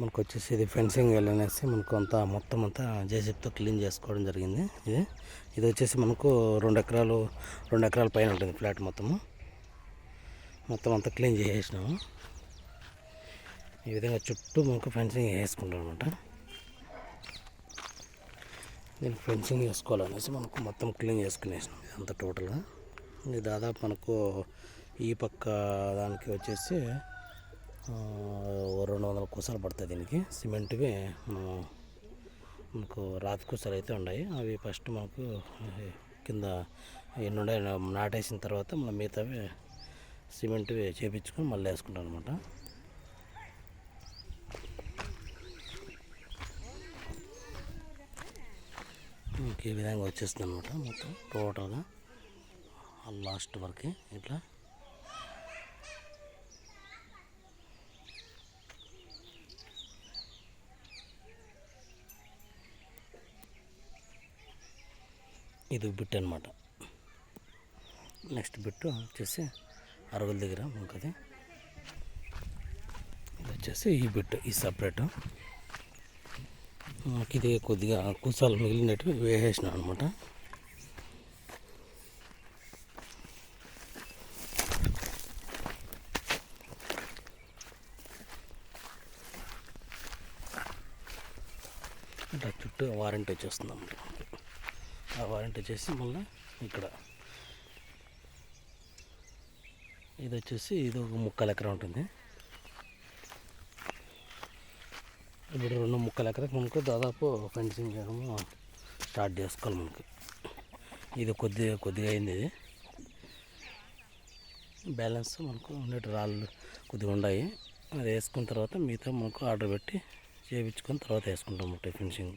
మనకు వచ్చేసి ఇది ఫెన్సింగ్ వెళ్ళనేసి మనకు అంతా మొత్తం అంతా జేసీబీతో క్లీన్ చేసుకోవడం జరిగింది. ఇది వచ్చేసి మనకు 2 ఎకరాల పైన ఉంటుంది ఫ్లాట్ మొత్తం అంతా క్లీన్ చేసేసినాము. ఈ విధంగా చుట్టూ మనకు ఫెన్సింగ్ వేసుకుంటాం అనమాట. దీన్ని ఫెన్సింగ్ వేసుకోవాలనేసి మనకు మొత్తం క్లీన్ చేసుకునేసినాం ఇదంతా టోటల్గా. ఇది దాదాపు మనకు ఈ పక్క దానికి వచ్చేసి 200 కుసాలు పడుతుంది. దీనికి సిమెంట్వి మనకు రాతి కుసాలు అయితే ఉన్నాయి. అవి ఫస్ట్ మనకు కింద ఎన్నుండే నాటేసిన తర్వాత మళ్ళీ మిగతావి సిమెంట్వి చేపించుకొని మళ్ళీ వేసుకుంటాం అనమాట. ఈ విధంగా వచ్చేస్తుంది అనమాట మొత్తం టోటల్గా లాస్ట్ వరకు ఇట్లా. ఇది బిట్ అనమాట. నెక్స్ట్ బిట్ వచ్చేసి అరుగుల దగ్గర ఉంటుంది. ఇది వచ్చేసి ఈ బిట్ ఈ సపరేట్. ఇది కొద్దిగా కుసాలు మిగిలినట్టు వేసేసిన అనమాట. ఇట్లా చుట్టూ వారంటీ వచ్చేస్తుంది అన్నమాట. ఆ వారంటీ వచ్చేసి మళ్ళీ ఇక్కడ ఇది వచ్చేసి ఇది ఒక 3/4 ఎకరా ఉంటుంది. ఇప్పుడు 2/3 ఎకరాకి మనకు దాదాపు ఫెన్సింగ్ చేయడము స్టార్ట్ చేసుకోవాలి. మనకు ఇది కొద్దిగా అయింది. ఇది బ్యాలెన్స్ మనకు ఉన్నట్టు రాళ్ళు కొద్దిగా ఉన్నాయి. అది వేసుకున్న తర్వాత మిగతా మనకు ఆర్డర్ పెట్టి చేయించుకొని తర్వాత వేసుకుంటాం ఫినిషింగ్.